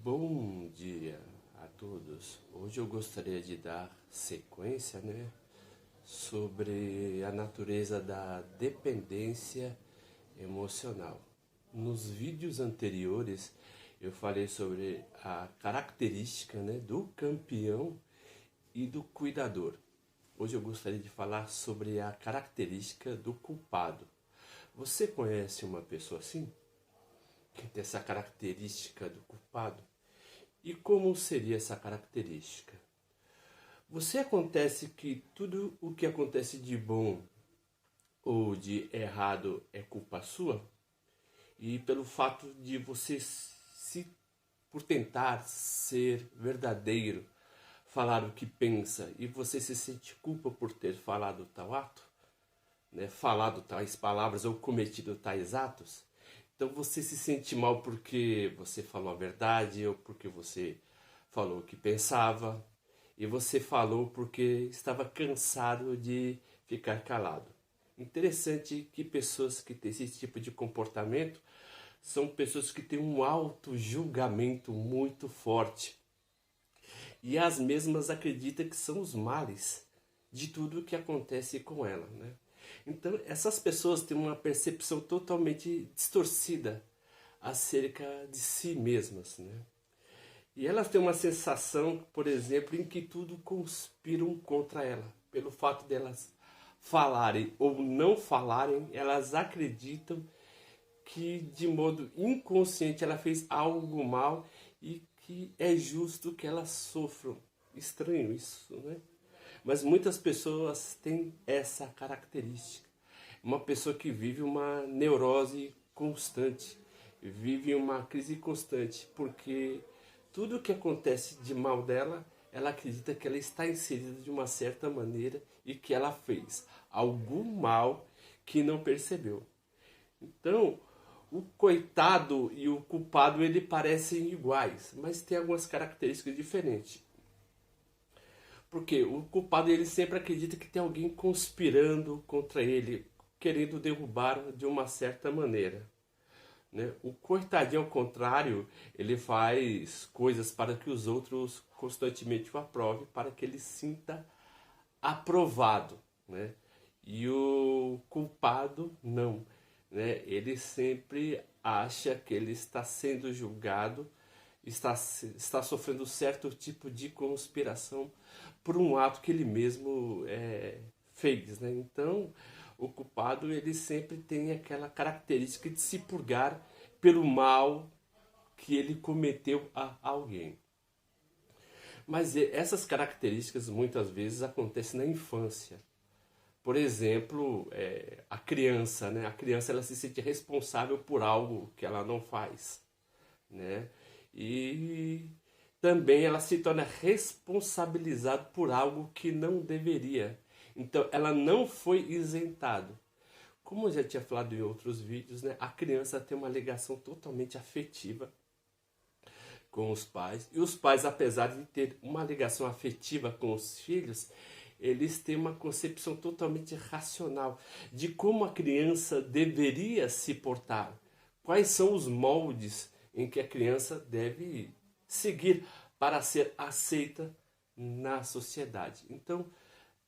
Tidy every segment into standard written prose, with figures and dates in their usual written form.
Bom dia a todos. Hoje eu gostaria de dar sequência, sobre a natureza da dependência emocional. Nos vídeos anteriores eu falei sobre a característica, do campeão e do cuidador. Hoje eu gostaria de falar sobre a característica do culpado. Você conhece uma pessoa assim? Que tem essa característica do culpado? E como seria essa característica? Você acontece que tudo o que acontece de bom ou de errado é culpa sua? E pelo fato de você por tentar ser verdadeiro, falar o que pensa, e você se sente culpa por ter falado tal ato, falado tais palavras ou cometido tais atos? Então você se sente mal porque você falou a verdade ou porque você falou o que pensava, e você falou porque estava cansado de ficar calado. Interessante que pessoas que têm esse tipo de comportamento são pessoas que têm um auto-julgamento muito forte. E as mesmas acreditam que são os males de tudo o que acontece com ela, Então, essas pessoas têm uma percepção totalmente distorcida acerca de si mesmas, E elas têm uma sensação, por exemplo, em que tudo conspiram contra ela. Pelo fato delas falarem ou não falarem, elas acreditam que de modo inconsciente ela fez algo mal e que é justo que elas sofram. Estranho isso, Mas muitas pessoas têm essa característica. Uma pessoa que vive uma neurose constante, vive uma crise constante, porque tudo que acontece de mal dela, ela acredita que ela está inserida de uma certa maneira e que ela fez algum mal que não percebeu. Então, o coitado e o culpado, ele parecem iguais, mas tem algumas características diferentes. Porque o culpado, ele sempre acredita que tem alguém conspirando contra ele, querendo derrubar de uma certa maneira. O coitadinho, ao contrário, ele faz coisas para que os outros constantemente o aprovem, para que ele sinta aprovado. E o culpado, não. Ele sempre acha que ele está sendo julgado, está sofrendo certo tipo de conspiração por um ato que ele mesmo fez. Então, o culpado, ele sempre tem aquela característica de se purgar pelo mal que ele cometeu a alguém. Mas essas características muitas vezes acontecem na infância. Por exemplo, a criança, A criança, ela se sente responsável por algo que ela não faz, E também ela se torna responsabilizada por algo que não deveria. Então, ela não foi isentada. Como eu já tinha falado em outros vídeos, a criança tem uma ligação totalmente afetiva com os pais. E os pais, apesar de ter uma ligação afetiva com os filhos, eles têm uma concepção totalmente racional de como a criança deveria se portar. Quais são os moldes em que a criança deve seguir para ser aceita na sociedade. Então,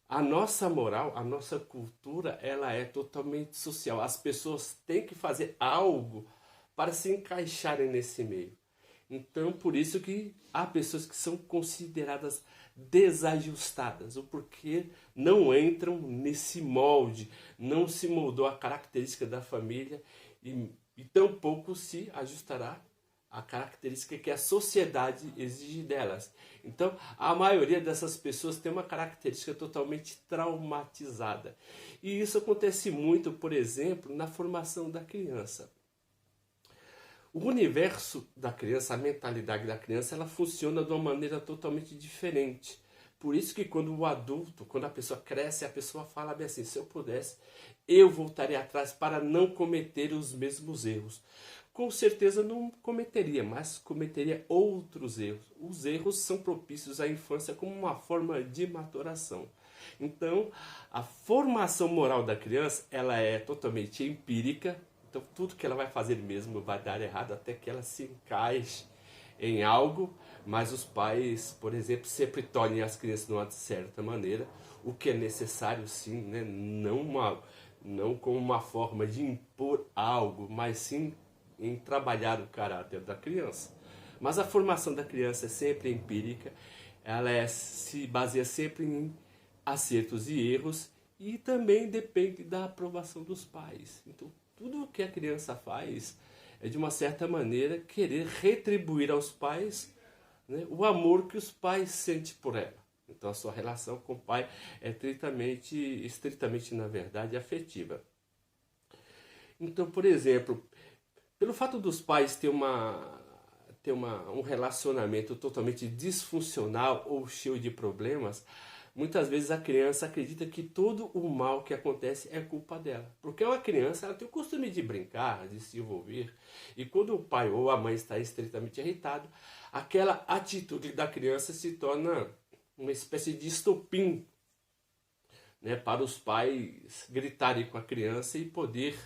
a nossa moral, a nossa cultura, ela é totalmente social. As pessoas têm que fazer algo para se encaixarem nesse meio. Então, por isso que há pessoas que são consideradas desajustadas, ou porque não entram nesse molde, não se moldou a característica da família e tampouco se ajustará a característica que a sociedade exige delas. Então, a maioria dessas pessoas tem uma característica totalmente traumatizada. E isso acontece muito, por exemplo, na formação da criança. O universo da criança, a mentalidade da criança, ela funciona de uma maneira totalmente diferente. Por isso que quando o adulto, quando a pessoa cresce, a pessoa fala bem assim: se eu pudesse, eu voltaria atrás para não cometer os mesmos erros. Com certeza não cometeria, mas cometeria outros erros. Os erros são propícios à infância como uma forma de maturação. Então, a formação moral da criança, ela é totalmente empírica. Então, tudo que ela vai fazer mesmo vai dar errado até que ela se encaixe em algo, mas os pais, por exemplo, sempre tolhem as crianças de uma certa maneira, o que é necessário sim, né? Não como uma forma de impor algo, mas sim em trabalhar o caráter da criança. Mas a formação da criança é sempre empírica, se baseia sempre em acertos e erros e também depende da aprovação dos pais. Então, tudo o que a criança faz é, de uma certa maneira, querer retribuir aos pais, né, o amor que os pais sentem por ela. Então, a sua relação com o pai é estritamente, na verdade, afetiva. Então, por exemplo, pelo fato dos pais ter um relacionamento totalmente disfuncional ou cheio de problemas, muitas vezes a criança acredita que todo o mal que acontece é culpa dela. Porque uma criança ela tem o costume de brincar, de se envolver, e quando o pai ou a mãe está estritamente irritado, aquela atitude da criança se torna uma espécie de estopim, né, para os pais gritarem com a criança e poder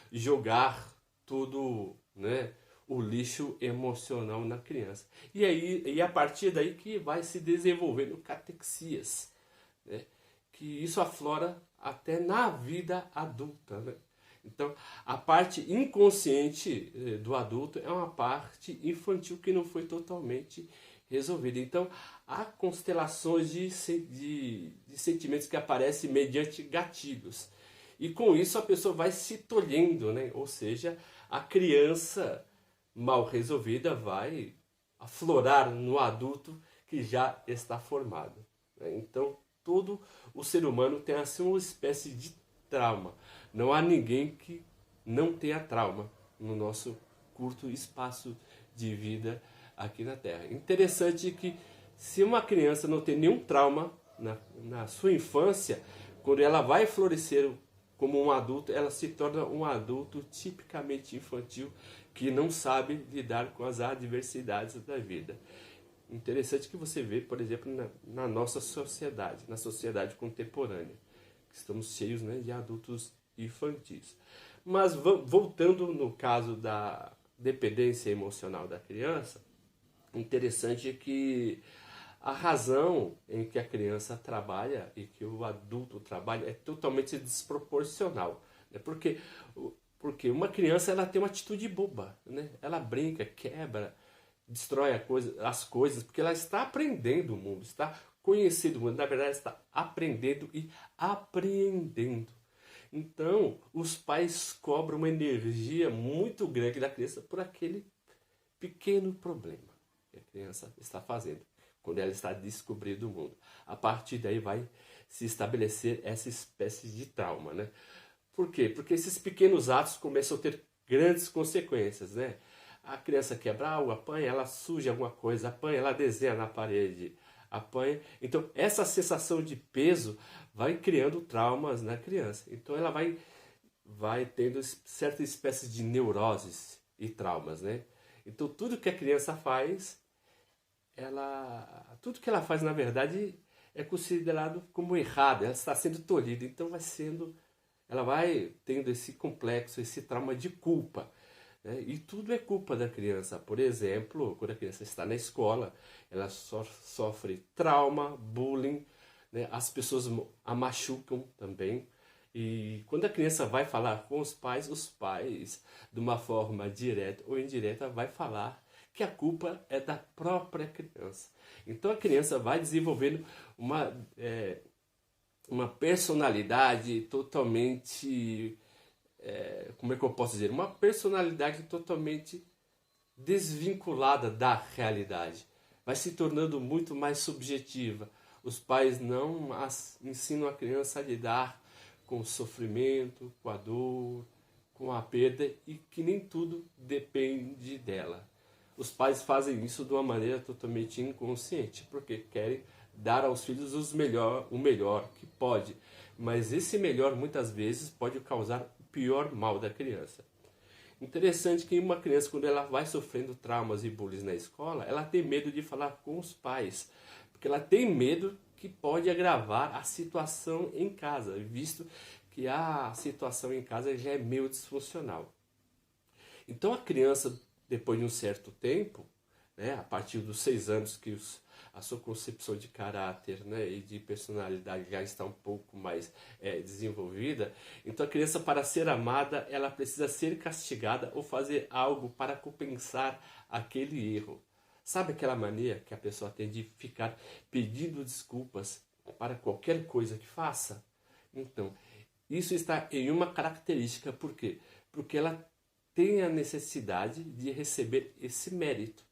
jogar tudo, né, o lixo emocional na criança. E a partir daí que vai se desenvolvendo catexias, né, que isso aflora até na vida adulta, né? Então, a parte inconsciente do adulto é uma parte infantil que não foi totalmente resolvida. Então, há constelações de sentimentos que aparecem mediante gatilhos. E com isso a pessoa vai se tolhendo, né? Ou seja, a criança mal resolvida vai aflorar no adulto que já está formado, né? Então, todo o ser humano tem assim uma espécie de trauma. Não há ninguém que não tenha trauma no nosso curto espaço de vida aqui na Terra. Interessante que se uma criança não tem nenhum trauma na sua infância, quando ela vai florescer como um adulto, ela se torna um adulto tipicamente infantil que não sabe lidar com as adversidades da vida. Interessante que você vê, por exemplo, na nossa sociedade, na sociedade contemporânea, que estamos cheios, né, de adultos infantis. Mas voltando no caso da dependência emocional da criança, interessante é que a razão em que a criança trabalha e que o adulto trabalha é totalmente desproporcional, né? Porque uma criança ela tem uma atitude boba, né? Ela brinca, quebra, destrói as coisas, porque ela está aprendendo o mundo, está conhecendo o mundo, na verdade está aprendendo e apreendendo. Então, os pais cobram uma energia muito grande da criança por aquele pequeno problema que a criança está fazendo, quando ela está descobrindo o mundo. A partir daí vai se estabelecer essa espécie de trauma, né? Por quê? Porque esses pequenos atos começam a ter grandes consequências, né? A criança quebra algo, apanha, ela suja alguma coisa, apanha, ela desenha na parede, apanha. Então, essa sensação de peso vai criando traumas na criança. Então, ela vai tendo certa espécie de neuroses e traumas, né? Então, tudo que a criança faz, tudo que ela faz, na verdade, é considerado como errado. Ela está sendo tolhida. Então, ela vai tendo esse complexo, esse trauma de culpa, né? E tudo é culpa da criança. Por exemplo, quando a criança está na escola, ela sofre trauma, bullying, né? As pessoas a machucam também. E quando a criança vai falar com os pais, de uma forma direta ou indireta, vai falar que a culpa é da própria criança. Então a criança vai desenvolvendo uma personalidade totalmente, como é que eu posso dizer? Uma personalidade totalmente desvinculada da realidade. Vai se tornando muito mais subjetiva. Os pais não ensinam a criança a lidar com o sofrimento, com a dor, com a perda e que nem tudo depende dela. Os pais fazem isso de uma maneira totalmente inconsciente, porque querem dar aos filhos o melhor que pode. Mas esse melhor muitas vezes pode causar o pior mal da criança. Interessante que uma criança, quando ela vai sofrendo traumas e bullying na escola, ela tem medo de falar com os pais, porque ela tem medo que pode agravar a situação em casa, visto que a situação em casa já é meio disfuncional. Então a criança, depois de um certo tempo, né, a partir dos 6 anos que a sua concepção de caráter, né, e de personalidade já está um pouco mais desenvolvida. Então a criança, para ser amada, ela precisa ser castigada ou fazer algo para compensar aquele erro. Sabe aquela mania que a pessoa tem de ficar pedindo desculpas para qualquer coisa que faça? Então, isso está em uma característica. Por quê? Porque ela tem a necessidade de receber esse mérito.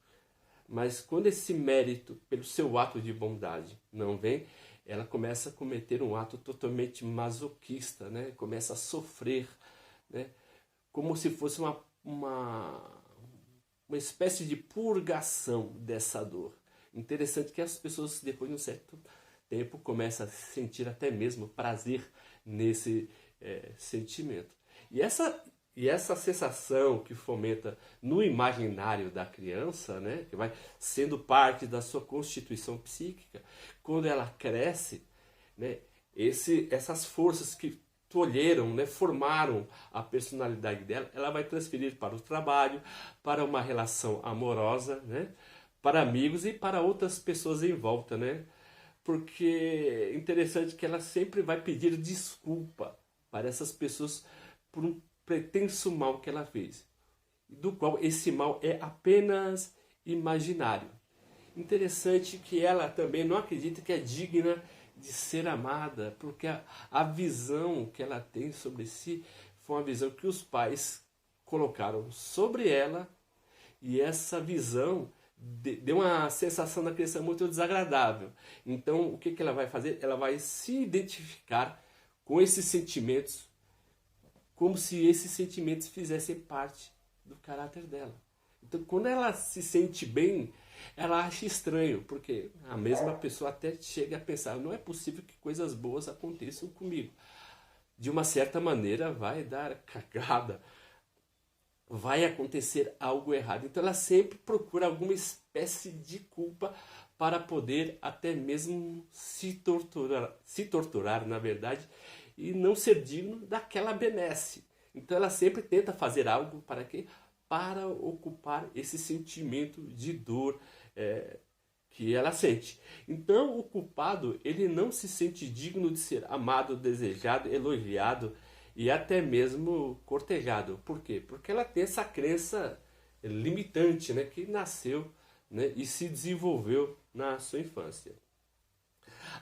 Mas quando esse mérito, pelo seu ato de bondade, não vem, ela começa a cometer um ato totalmente masoquista, né? Começa a sofrer, né? Como se fosse uma espécie de purgação dessa dor. Interessante que as pessoas, depois de um certo tempo, começam a sentir até mesmo prazer nesse sentimento. E essa sensação que fomenta no imaginário da criança, né, que vai sendo parte da sua constituição psíquica, quando ela cresce, né, essas forças que tolheram, né, formaram a personalidade dela, ela vai transferir para o trabalho, para uma relação amorosa, né, para amigos e para outras pessoas em volta, né? Porque é interessante que ela sempre vai pedir desculpa para essas pessoas por um pretenso mal que ela fez, do qual esse mal é apenas imaginário. Interessante que ela também não acredita que é digna de ser amada, porque a visão que ela tem sobre si foi uma visão que os pais colocaram sobre ela, e essa visão deu uma sensação na criança muito desagradável. Então, o que ela vai fazer? Ela vai se identificar com esses sentimentos, como se esses sentimentos fizessem parte do caráter dela. Então, quando ela se sente bem, ela acha estranho, porque a mesma pessoa até chega a pensar, não é possível que coisas boas aconteçam comigo. De uma certa maneira vai dar cagada, vai acontecer algo errado. Então ela sempre procura alguma espécie de culpa para poder até mesmo se torturar, na verdade, e não ser digno daquela benesse. Então ela sempre tenta fazer algo para quê? Para ocupar esse sentimento de dor que ela sente. Então o culpado, ele não se sente digno de ser amado, desejado, elogiado e até mesmo cortejado. Por quê? Porque ela tem essa crença limitante, né, que nasceu, né, e se desenvolveu na sua infância.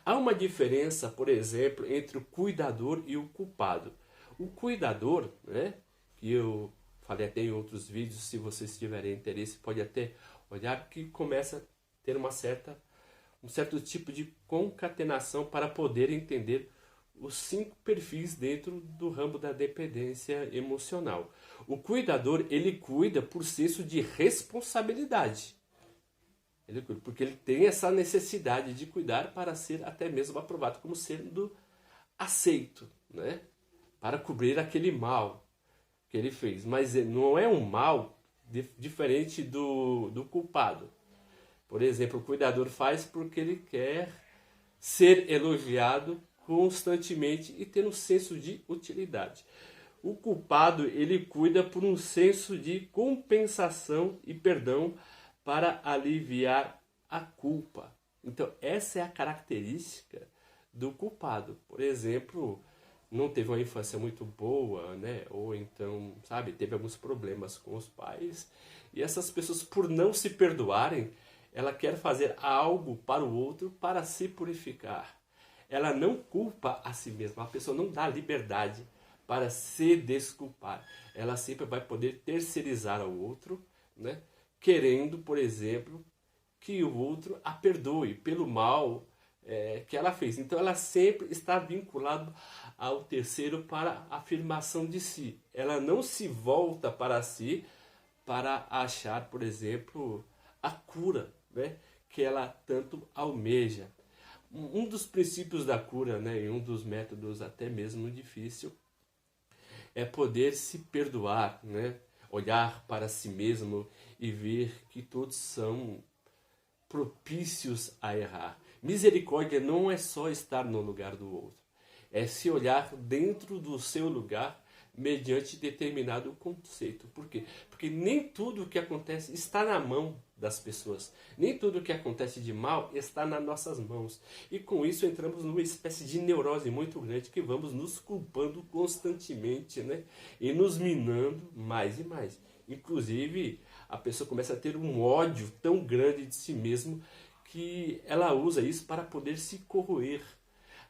Há uma diferença, por exemplo, entre o cuidador e o culpado. O cuidador, né, que eu falei até em outros vídeos, se vocês tiverem interesse, pode até olhar, que começa a ter um certo tipo de concatenação para poder entender os 5 perfis dentro do ramo da dependência emocional. O cuidador, ele cuida por senso de responsabilidade. Ele cuida porque ele tem essa necessidade de cuidar para ser até mesmo aprovado como sendo aceito, né? Para cobrir aquele mal que ele fez. Mas não é um mal diferente do culpado. Por exemplo, o cuidador faz porque ele quer ser elogiado constantemente e ter um senso de utilidade. O culpado, ele cuida por um senso de compensação e perdão para aliviar a culpa. Então, essa é a característica do culpado. Por exemplo, não teve uma infância muito boa, né? Ou então, sabe, teve alguns problemas com os pais. E essas pessoas, por não se perdoarem, ela quer fazer algo para o outro para se purificar. Ela não culpa a si mesma, a pessoa não dá liberdade para se desculpar. Ela sempre vai poder terceirizar ao outro, né? Querendo, por exemplo, que o outro a perdoe pelo mal que ela fez. Então ela sempre está vinculada ao terceiro para a afirmação de si. Ela não se volta para si para achar, por exemplo, a cura, né? Que ela tanto almeja. Um dos princípios da cura, né, e um dos métodos até mesmo difícil, é poder se perdoar, né? Olhar para si mesmo e ver que todos são propícios a errar. Misericórdia não é só estar no lugar do outro, é se olhar dentro do seu lugar, mediante determinado conceito. Por quê? Porque nem tudo o que acontece está na mão das pessoas. Nem tudo o que acontece de mal está nas nossas mãos. E com isso entramos numa espécie de neurose muito grande que vamos nos culpando constantemente, né? E nos minando mais e mais. Inclusive, a pessoa começa a ter um ódio tão grande de si mesmo que ela usa isso para poder se corroer.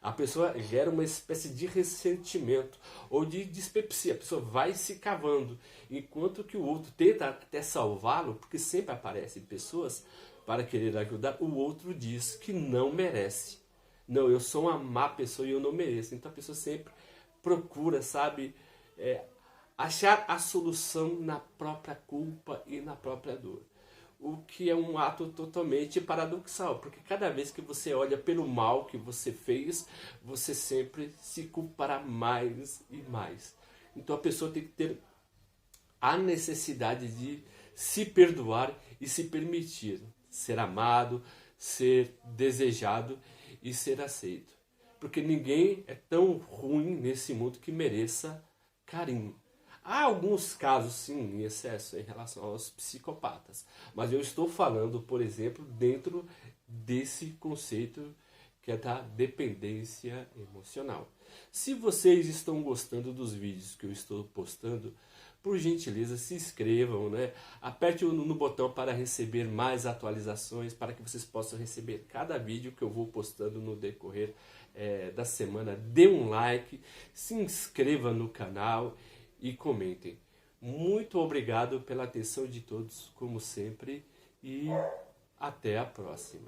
A pessoa gera uma espécie de ressentimento ou de dispepsia. A pessoa vai se cavando, enquanto que o outro tenta até salvá-lo, porque sempre aparecem pessoas para querer ajudar. O outro diz que não merece. Não, eu sou uma má pessoa e eu não mereço. Então a pessoa sempre procura, sabe, achar a solução na própria culpa e na própria dor. O que é um ato totalmente paradoxal, porque cada vez que você olha pelo mal que você fez, você sempre se culpará mais e mais. Então a pessoa tem que ter a necessidade de se perdoar e se permitir ser amado, ser desejado e ser aceito. Porque ninguém é tão ruim nesse mundo que mereça carinho. Há alguns casos, sim, em excesso em relação aos psicopatas. Mas eu estou falando, por exemplo, dentro desse conceito que é da dependência emocional. Se vocês estão gostando dos vídeos que eu estou postando, por gentileza, se inscrevam, né? Aperte no botão para receber mais atualizações, para que vocês possam receber cada vídeo que eu vou postando no decorrer da semana. Dê um like, se inscreva no canal e comentem. Muito obrigado pela atenção de todos, como sempre, e até a próxima.